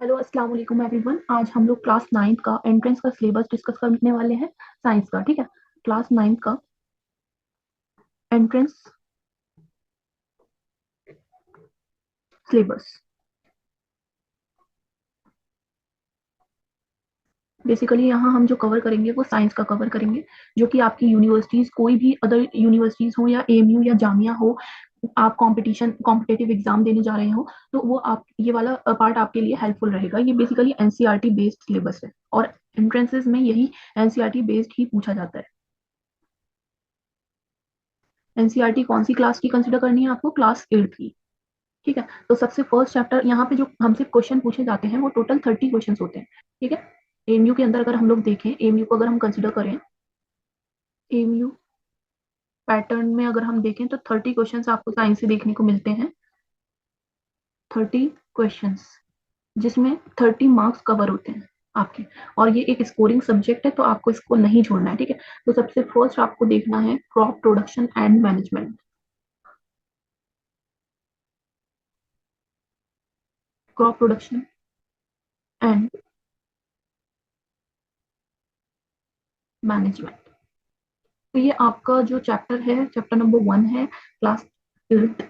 Hello अस्सलाम वालेकुम everyone. आज हम लोग क्लास नाइन्थ का एंट्रेंस का सिलेबस डिस्कस करने वाले हैं, साइंस का। ठीक है, क्लास नाइन्थ का एंट्रेंस सिलेबस। बेसिकली यहाँ हम जो कवर करेंगे वो साइंस का कवर करेंगे, जो कि आपकी यूनिवर्सिटीज, कोई भी अदर यूनिवर्सिटीज हो या एएमयू या जामिया हो, आप कंपटीशन कॉम्पिटेटिव एग्जाम देने जा रहे हो तो वो आप ये वाला पार्ट आपके लिए हेल्पफुल रहेगा। ये बेसिकली एनसीईआरटी बेस्ड सिलेबस है और एंट्रेंसेस में यही एनसीईआरटी बेस्ड ही पूछा जाता है। एनसीईआरटी कौन सी क्लास की कंसिडर करनी है आपको? क्लास एट्थ की। ठीक है, तो सबसे फर्स्ट चैप्टर यहाँ पे जो हमसे क्वेश्चन पूछे जाते हैं वो टोटल 30 क्वेश्चन होते हैं। ठीक है, एमयू के अंदर अगर हम लोग देखें, एमयू को अगर हम कंसिडर करें, एमयू पैटर्न में अगर हम देखें तो 30 क्वेश्चन आपको साइंस से देखने को मिलते हैं। 30 क्वेश्चन जिसमें 30 मार्क्स कवर होते हैं आपके, और ये एक स्कोरिंग सब्जेक्ट है तो आपको इसको नहीं छोड़ना है। ठीक है, तो सबसे फर्स्ट आपको देखना है crop production and management. Crop production and management. तो ये आपका जो चैप्टर है, चैप्टर नंबर 1 है, क्लास 8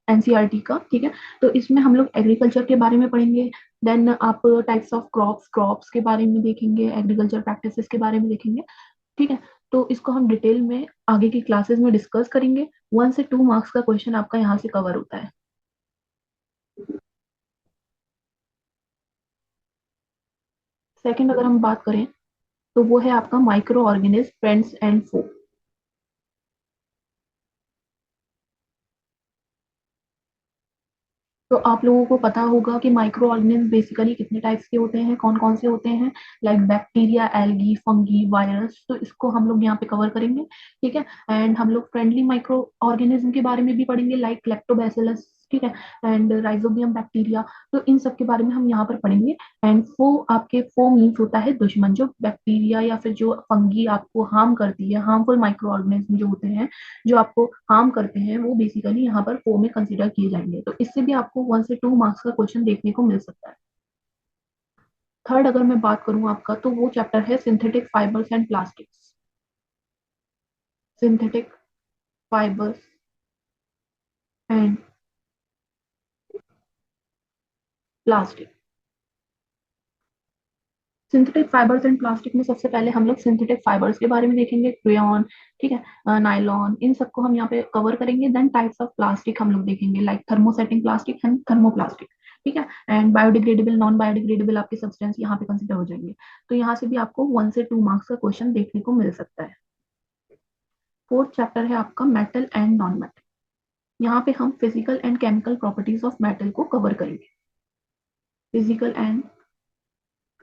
एनसीईआरटी का। ठीक है, तो इसमें हम लोग एग्रीकल्चर के बारे में पढ़ेंगे। देन आप टाइप्स ऑफ क्रॉप्स क्रॉप्स के बारे में देखेंगे, एग्रीकल्चर प्रैक्टिसेस के बारे में देखेंगे। ठीक है, तो इसको हम डिटेल में आगे की क्लासेस में डिस्कस करेंगे। 1 से 2 मार्क्स का क्वेश्चन आपका यहाँ से कवर होता है। सेकंड अगर हम बात करें तो वो है आपका माइक्रो ऑर्गेनिज्म, फ्रेंड्स एंड फो। तो आप लोगों को पता होगा कि माइक्रो ऑर्गेनिज्म बेसिकली कितने टाइप्स के होते हैं, कौन कौन से होते हैं, like bacteria, algae, fungi, virus. तो इसको हम लोग यहाँ पे कवर करेंगे। ठीक है, एंड हम लोग फ्रेंडली माइक्रो ऑर्गेनिज्म के बारे में भी पढ़ेंगे, लाइक लैक्टोबैसिलस। ठीक है, एंड राइजोबियम बैक्टीरिया। तो इन सब के बारे में हम यहाँ पर पढ़ेंगे। एंड फो, आपके फो मीन्स होता है दुश्मन, जो बैक्टीरिया या फिर जो फंगी आपको हार्म करती है, हार्मफुल माइक्रो ऑर्गेनिज्म जो होते हैं, जो आपको हार्म करते हैं, वो बेसिकली यहाँ पर फो में कंसिडर किए जाएंगे। तो इससे भी आपको 1 से 2 मार्क्स का क्वेश्चन देखने को मिल सकता है। थर्ड अगर मैं बात करूं आपका, तो वो चैप्टर है synthetic fibres and plastics. Synthetic fibres and plastic. Synthetic fibres and plastic में सबसे पहले हम लोग सिंथेटिक फाइबर्स के बारे में देखेंगे, क्रेयॉन, ठीक है, नायलॉन, इन सबको हम यहाँ पे कवर करेंगे। देन टाइप्स ऑफ प्लास्टिक हम लोग देखेंगे, like thermosetting plastic and thermoplastic. ठीक है, एंड बायोडिग्रेडेबल, नॉन बायोडिग्रेडेबल आपके सब्सटेंस यहाँ पे कंसिडर हो जाएंगे। तो यहाँ से भी आपको 1 से 2 मार्क्स का क्वेश्चन देखने को मिल सकता है। फोर्थ चैप्टर है आपका मेटल एंड नॉन मेटल। यहाँ पे हम physical and chemical properties of metal को कवर करेंगे। Physical and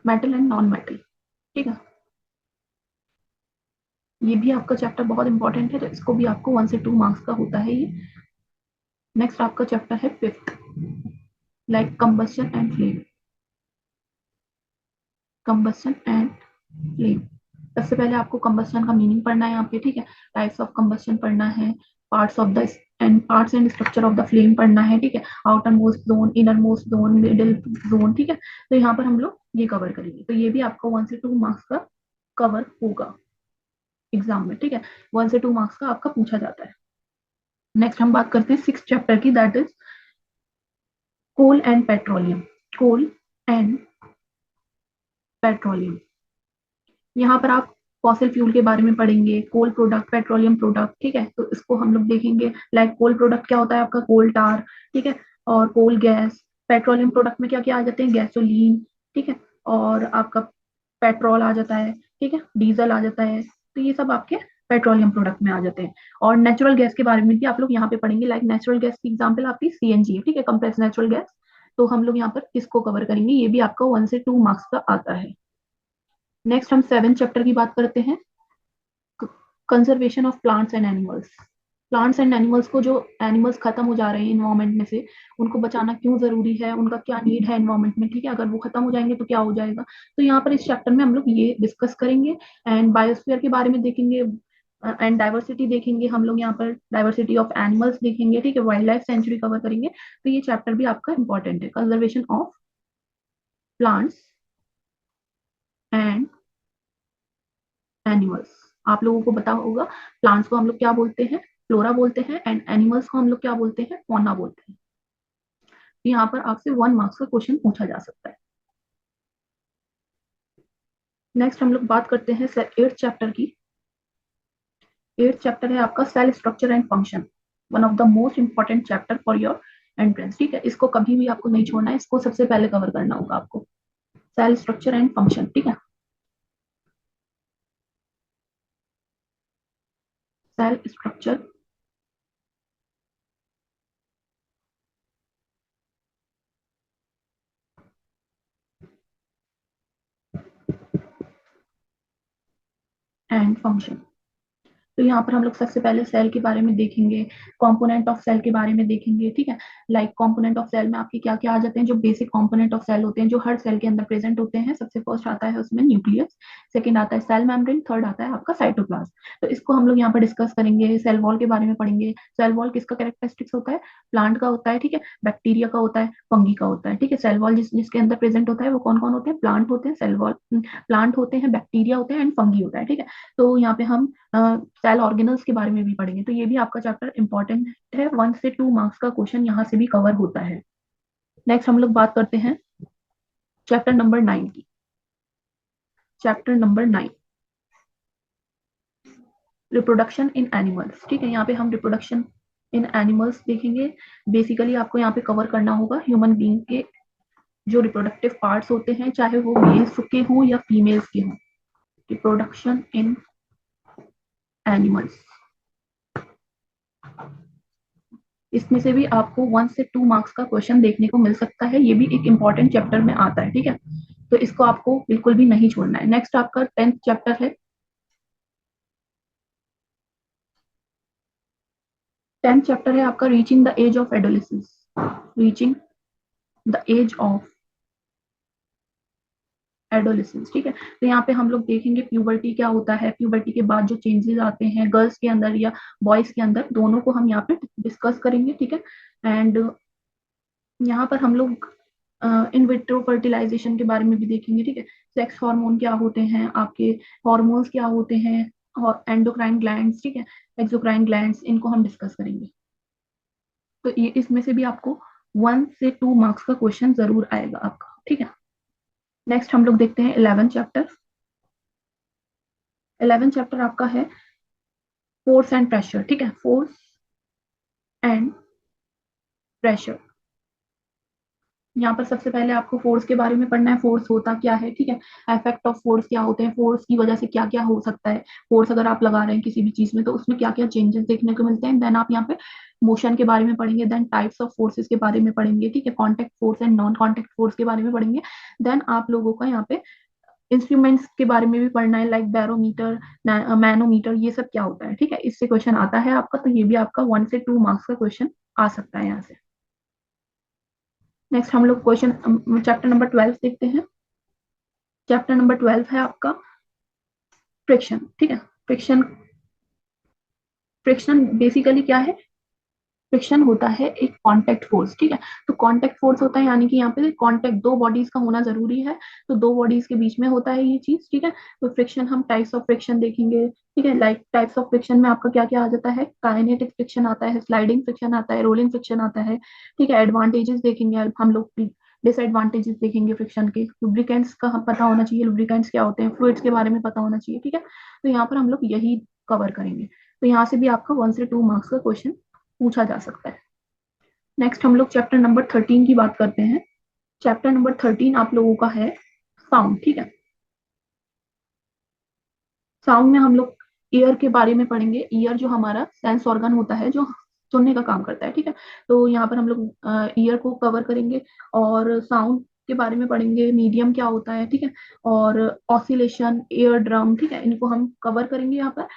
metal and non metal. ठीक है, ये भी आपका चैप्टर बहुत इंपॉर्टेंट है, तो इसको भी आपको 1 से 2 मार्क्स का होता है ये। नेक्स्ट आपका चैप्टर है fifth, like combustion and flame. Combustion and flame, सबसे पहले आपको कंबस्शन का मीनिंग पढ़ना है यहाँ पे। ठीक है, टाइप्स ऑफ कंबस्शन पढ़ना है, parts of the end parts and structure of the flame पढ़ना है। ठीक है, outer most zone, inner most zone, middle zone. ठीक है, तो यहाँ पर हम लोग ये कवर करेंगे। तो ये भी आपको 1 से 2 मार्क्स का कवर होगा एग्जाम में। ठीक है, 1 से 2 मार्क्स का आपका पूछा जाता है। नेक्स्ट हम बात करते हैं सिक्स चैप्टर की, that is coal and petroleum. Coal and petroleum, यहाँ पर आप फॉसिल फ्यूल के बारे में पढ़ेंगे, कोल प्रोडक्ट, पेट्रोलियम प्रोडक्ट। ठीक है, तो इसको हम लोग देखेंगे, लाइक कोल प्रोडक्ट क्या होता है आपका? कोल टार। ठीक है, और कोल गैस। पेट्रोलियम प्रोडक्ट में क्या क्या आ जाते हैं? गैसोलीन। ठीक है, और आपका पेट्रोल आ जाता है। ठीक है, डीजल आ जाता है। तो ये सब आपके पेट्रोलियम प्रोडक्ट में आ जाते हैं। और नेचुरल गैस के बारे में भी आप लोग यहाँ पे पढ़ेंगे, लाइक नेचुरल गैस की एग्जाम्पल आपकी सीएनजी है। ठीक है, कंप्रेस नेचुरल गैस। तो हम लोग यहाँ पर इसको कवर करेंगे, ये भी आपका 1 से 2 मार्क्स का आता है। नेक्स्ट हम सेवन चैप्टर की बात करते हैं, conservation of plants and animals. Plants and animals को, जो एनिमल्स खत्म हो जा रहे हैं इन्वायरमेंट में से, उनको बचाना क्यों जरूरी है, उनका क्या नीड है इन्वायरमेंट में। ठीक है, अगर वो खत्म हो जाएंगे तो क्या हो जाएगा। तो यहाँ पर इस चैप्टर में हम लोग ये डिस्कस करेंगे। एंड बायोस्फीयर के बारे में देखेंगे, एंड डाइवर्सिटी देखेंगे हम लोग यहाँ पर, डाइवर्सिटी ऑफ एनिमल्स देखेंगे। ठीक है, वाइल्ड लाइफ सेंचुरी कवर करेंगे। तो ये चैप्टर भी आपका इंपॉर्टेंट है, conservation of plants and animals. आप लोगों को पता होगा प्लांट्स को हम लोग क्या बोलते हैं, फ्लोरा बोलते हैं, एंड एनिमल्स को हम लोग क्या बोलते हैं, फौना बोलते हैं। यहाँ पर आपसे 1 मार्क्स का क्वेश्चन पूछा जा सकता है। नेक्स्ट हम लोग बात करते हैं 8th चैप्टर की। 8th चैप्टर है आपका cell structure and function, one of the most important chapter for your entrance. ठीक है, इसको कभी भी आपको नहीं छोड़ना है, इसको सबसे पहले कवर करना होगा आपको, सेल स्ट्रक्चर एंड फंक्शन। ठीक है, सेल स्ट्रक्चर एंड फंक्शन। तो यहाँ पर हम लोग सबसे पहले सेल के बारे में देखेंगे, कंपोनेंट ऑफ सेल के बारे में देखेंगे। ठीक है, लाइक कंपोनेंट ऑफ सेल में आपके क्या क्या आ जाते हैं, जो बेसिक कंपोनेंट ऑफ सेल होते हैं, जो हर सेल के अंदर प्रेजेंट होते हैं। सबसे फर्स्ट आता है उसमें न्यूक्लियस, सेकंड आता है सेल मेम्ब्रेन, थर्ड आता है आपका साइटोप्लाज्म। तो इसको हम लोग यहाँ पर डिस्कस करेंगे। सेल वॉल के बारे में पढ़ेंगे। सेल वॉल किसका कैरेक्टरिस्टिक्स होता है, प्लांट का होता है। ठीक है, बैक्टीरिया का होता है, फंगी का होता है। ठीक है, सेल वॉल जिसके अंदर प्रेजेंट होता है वो कौन कौन होते हैं, प्लांट होते हैं, सेल वॉल प्लांट होते हैं, बैक्टीरिया होते हैं एंड फंगी होता है। ठीक है, तो यहाँ पे हम सेल ऑर्गेनल्स के बारे में भी पढ़ेंगे। तो ये भी आपका चैप्टर इंपॉर्टेंट है, 1 से 2 मार्क्स का क्वेश्चन यहाँ से भी कवर होता है। नेक्स्ट हम लोग बात करते हैं चैप्टर नंबर 9 की। Chapter number 9, reproduction in animals. ठीक है, यहाँ पे हम रिप्रोडक्शन इन एनिमल्स देखेंगे। बेसिकली आपको यहाँ पे कवर करना होगा ह्यूमन बीइंग के जो रिप्रोडक्टिव पार्ट्स होते हैं, चाहे वो मेल्स के हों या फीमेल्स के हों। रिप्रोडक्शन इन एनिमल्स, इसमें से भी आपको 1 से 2 मार्क्स का क्वेश्चन देखने को मिल सकता है। ये भी एक इंपॉर्टेंट चैप्टर में आता है। ठीक है, तो इसको आपको बिल्कुल भी नहीं छोड़ना है। नेक्स्ट आपका 10th चैप्टर है। 10th चैप्टर है आपका reaching the age of adolescence. Reaching the age of adolescence. ठीक है, तो यहाँ पे हम लोग देखेंगे प्यूबर्टी क्या होता है, प्यूबर्टी के बाद जो चेंजेस आते हैं गर्ल्स के अंदर या बॉयज के अंदर, दोनों को हम यहाँ पे डिस्कस करेंगे। ठीक है, एंड यहाँ पर हम लोग इन विट्रो फर्टिलाइजेशन के बारे में भी देखेंगे। ठीक है, सेक्स हार्मोन क्या होते हैं, आपके हॉर्मोन्स क्या होते हैं, और एंडोक्राइन ग्लैंड्स, ठीक है, एक्सोक्राइन ग्लैंड्स, इनको हम डिस्कस करेंगे। तो ये इसमें से भी आपको 1 से 2 मार्क्स का क्वेश्चन जरूर आएगा आपका। ठीक है, नेक्स्ट हम लोग देखते हैं 11th चैप्टर। 11th चैप्टर आपका है फोर्स एंड प्रेशर। ठीक है, फोर्स एंड प्रेशर। यहाँ पर सबसे पहले आपको फोर्स के बारे में पढ़ना है, फोर्स होता क्या है। ठीक है, इफेक्ट ऑफ फोर्स क्या होते हैं, फोर्स की वजह से क्या क्या हो सकता है, फोर्स अगर आप लगा रहे हैं किसी भी चीज में तो उसमें क्या क्या चेंजेस देखने को मिलते हैं। देन आप यहाँ पे मोशन के बारे में पढ़ेंगे, देन टाइप्स ऑफ फोर्सेस के बारे में पढ़ेंगे। ठीक है, contact force and non contact force के बारे में पढ़ेंगे। देन आप लोगों का यहाँ पे इंस्ट्रूमेंट्स के बारे में भी पढ़ना है, लाइक बैरोमीटर, मैनोमीटर, ये सब क्या होता है। ठीक है, इससे क्वेश्चन आता है आपका, तो ये भी आपका 1 से 2 मार्क्स का क्वेश्चन आ सकता है यहाँ से। नेक्स्ट हम लोग क्वेश्चन चैप्टर नंबर 12 देखते हैं। चैप्टर नंबर 12 है आपका फ्रिक्शन। ठीक है, फ्रिक्शन, फ्रिक्शन बेसिकली क्या है, फ्रिक्शन होता है एक कांटेक्ट फोर्स। ठीक है, तो कांटेक्ट फोर्स होता है यानी कि यहाँ पे कांटेक्ट दो बॉडीज का होना जरूरी है, तो दो बॉडीज के बीच में होता है ये चीज। ठीक है, तो फ्रिक्शन हम टाइप्स ऑफ फ्रिक्शन देखेंगे। ठीक है, लाइक टाइप्स ऑफ फ्रिक्शन में आपका क्या क्या आ जाता है, काइनेटिक फ्रिक्शन आता है, स्लाइडिंग फ्रिक्शन आता है, रोलिंग फ्रिक्शन आता है। ठीक है, एडवांटेजेस देखेंगे हम लोग, डिसएडवांटेजेस देखेंगे फ्रिक्शन के। लुब्रिकेंट्स का हम पता होना चाहिए, लुब्रिकेंट्स क्या होते हैं, फ्लूइड्स के बारे में पता होना चाहिए। ठीक है, तो यहाँ पर हम लोग यही कवर करेंगे। तो यहाँ से भी आपका 1 से 2 मार्क्स का क्वेश्चन पूछा जा सकता है। नेक्स्ट हम लोग चैप्टर नंबर 13 की बात करते हैं। चैप्टर नंबर 13 आप लोगों का है साउंड। ठीक है, साउंड में हम लोग ईयर के बारे में पढ़ेंगे। ईयर जो हमारा सेंस ऑर्गन होता है जो सुनने का काम करता है। ठीक है, तो यहाँ पर हम लोग ईयर को कवर करेंगे और साउंड के बारे में पढ़ेंगे, मीडियम क्या होता है। ठीक है, और ऑसिलेशन, एयर ड्रम, ठीक है, इनको हम कवर करेंगे यहाँ पर।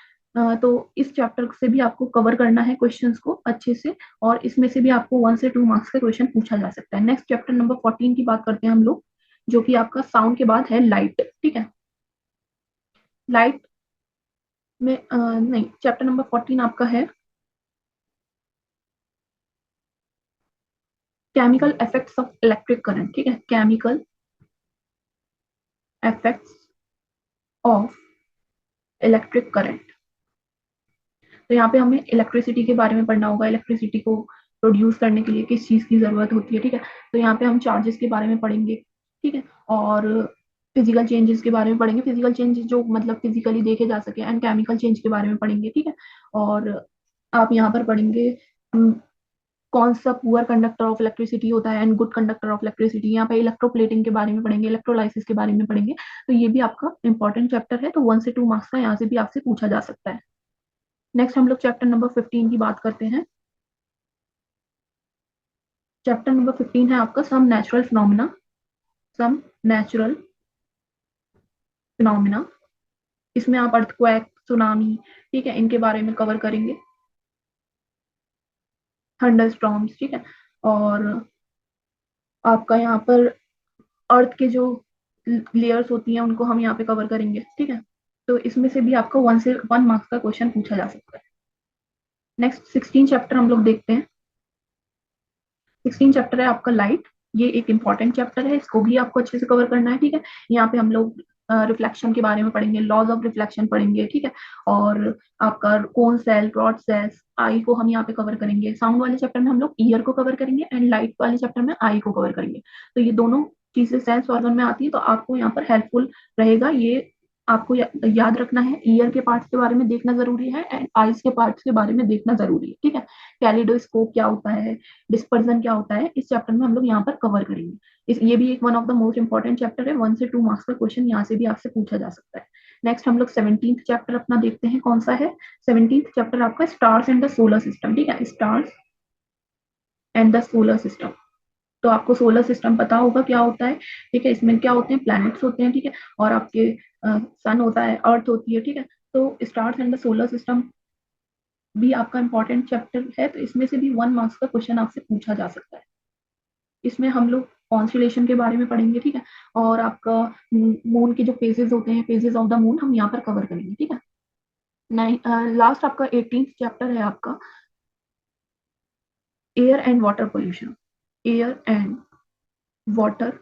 तो इस चैप्टर से भी आपको कवर करना है क्वेश्चंस को अच्छे से, और इसमें से भी आपको 1 से 2 मार्क्स का क्वेश्चन पूछा जा सकता है। नेक्स्ट चैप्टर नंबर 14 की बात करते हैं हम लोग, जो कि आपका साउंड के बाद है लाइट। ठीक है, लाइट में नहीं, चैप्टर नंबर 14 आपका है chemical effects of electric current. ठीक है, chemical effects of electric current. तो यहाँ पे हमें इलेक्ट्रिसिटी के बारे में पढ़ना होगा, इलेक्ट्रिसिटी को प्रोड्यूस करने के लिए किस चीज की जरूरत होती है, ठीक है। तो यहाँ पे हम चार्जेस के बारे में पढ़ेंगे, ठीक है, और फिजिकल चेंजेस के बारे में पढ़ेंगे, फिजिकल चेंजेस जो मतलब फिजिकली देखे जा सके, एंड केमिकल चेंज के बारे में पढ़ेंगे, ठीक है। और आप यहाँ पर पढ़ेंगे कौन सा पुअर कंडक्टर ऑफ इलेक्ट्रिसिटी होता है and good conductor of electricity. यहाँ पे इलेक्ट्रोप्लेटिंग के बारे में पढ़ेंगे, इलेक्ट्रोलाइसिस के बारे में पढ़ेंगे। तो ये भी आपका इंपॉर्टेंट चैप्टर है, तो 1 से 2 मार्क्स का यहाँ से भी आपसे पूछा जा सकता है। नेक्स्ट हम लोग चैप्टर नंबर 15 की बात करते हैं। चैप्टर नंबर 15 है आपका some natural phenomena. Some natural phenomena, इसमें आप अर्थक्वेक, सुनामी, ठीक है, इनके बारे में कवर करेंगे, थंडर स्टॉर्म्स, ठीक है। और आपका यहाँ पर अर्थ के जो लेयर्स होती हैं उनको हम यहाँ पे कवर करेंगे, ठीक है। तो इसमें से भी आपको 1 से 1 मार्क्स का क्वेश्चन पूछा जा सकता है। नेक्स्ट 16 चैप्टर हम लोग देखते हैं। 16 चैप्टर है आपका लाइट। ये एक इंपॉर्टेंट चैप्टर है, इसको भी आपको अच्छे से कवर करना है, ठीक है। यहाँ पे हम लोग रिफ्लेक्शन के बारे में पढ़ेंगे, लॉज ऑफ रिफ्लेक्शन पढ़ेंगे, ठीक है। और आपका कोन सेल, रॉड सेल्स, आई को हम यहाँ पे कवर करेंगे। साउंड वाले चैप्टर में हम लोग ईयर को कवर करेंगे एंड लाइट वाले चैप्टर में आई को कवर करेंगे। तो ये दोनों चीजें सेंस ऑर्गन में आती है, तो आपको यहाँ पर हेल्पफुल रहेगा ये। आपको याद रखना है, ईयर के पार्ट्स के बारे में देखना जरूरी है एंड आईज के पार्ट्स के बारे में देखना जरूरी है, ठीक है। कैलिडोस्कोप क्या होता है, डिस्पर्जन क्या होता है, इस चैप्टर में हम लोग यहाँ पर कवर करेंगे। ये भी एक one of the most important chapter है, 1 से 2 मार्क्स का क्वेश्चन यहाँ से भी आपसे पूछा जा सकता है। नेक्स्ट हम लोग 17th चैप्टर अपना देखते हैं, कौन सा है। 17th चैप्टर आपका stars and the solar system, ठीक है, stars and the solar system. तो आपको सोलर सिस्टम पता होगा क्या होता है, ठीक है। इसमें क्या होते हैं, प्लैनेट्स होते हैं, ठीक है, और आपके सन होता है, अर्थ होती है, ठीक है। तो stars and the solar system भी आपका इंपॉर्टेंट चैप्टर है, तो इसमें से भी 1 मार्क्स का क्वेश्चन आपसे पूछा जा सकता है। इसमें हम लोग कॉन्स्टलेशन के बारे में पढ़ेंगे, ठीक है। और आपका मून के जो फेजेस होते हैं, फेजेस ऑफ द मून हम यहाँ पर कवर करेंगे, ठीक है। लास्ट आपका 18th चैप्टर है आपका air and water pollution. Air and water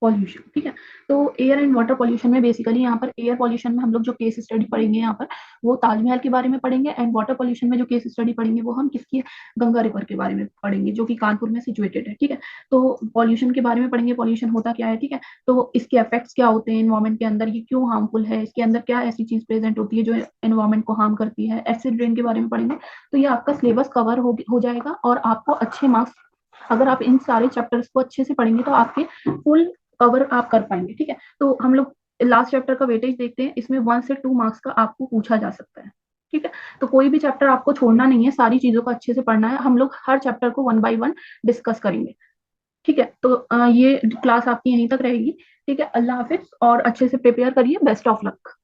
pollution, ठीक है। तो एयर एंड वाटर पॉल्यूशन में बेसिकली यहाँ पर एयर पॉल्यूशन में हम लोग जो केस स्टडी पढ़ेंगे यहाँ पर, वो ताजमहल के बारे में पढ़ेंगे। एंड वाटर पॉल्यूशन में जो केस स्टडी पढ़ेंगे वो हम किसकी, गंगा रिवर के बारे में पढ़ेंगे, जो कि कानपुर में सिचुएटेड है, ठीक है। तो पॉल्यूशन के बारे में पढ़ेंगे, पॉल्यूशन होता क्या है, ठीक है। तो इसके इफेक्ट्स क्या होते हैं एनवायरमेंट के अंदर, ये क्यों हार्मफुल है, इसके अंदर क्या ऐसी चीज प्रेजेंट होती है जो एनवायरमेंट को हार्म करती है, एसिड रेन के बारे में पढ़ेंगे। तो ये आपका सिलेबस कवर हो जाएगा और आपको अच्छे मार्क्स, अगर आप इन सारे चैप्टर्स को अच्छे से पढ़ेंगे तो आपके फुल कवर आप कर पाएंगे, ठीक है। तो हम लोग लास्ट चैप्टर का वेटेज देखते हैं, इसमें 1 से 2 मार्क्स का आपको पूछा जा सकता है, ठीक है। तो कोई भी चैप्टर आपको छोड़ना नहीं है, सारी चीजों को अच्छे से पढ़ना है, हम लोग हर चैप्टर को 1 बाय 1 डिस्कस करेंगे, ठीक है। तो ये क्लास आपकी यहीं तक रहेगी, ठीक है। अल्लाह हाफिज और अच्छे से प्रिपेयर करिए, बेस्ट ऑफ लक।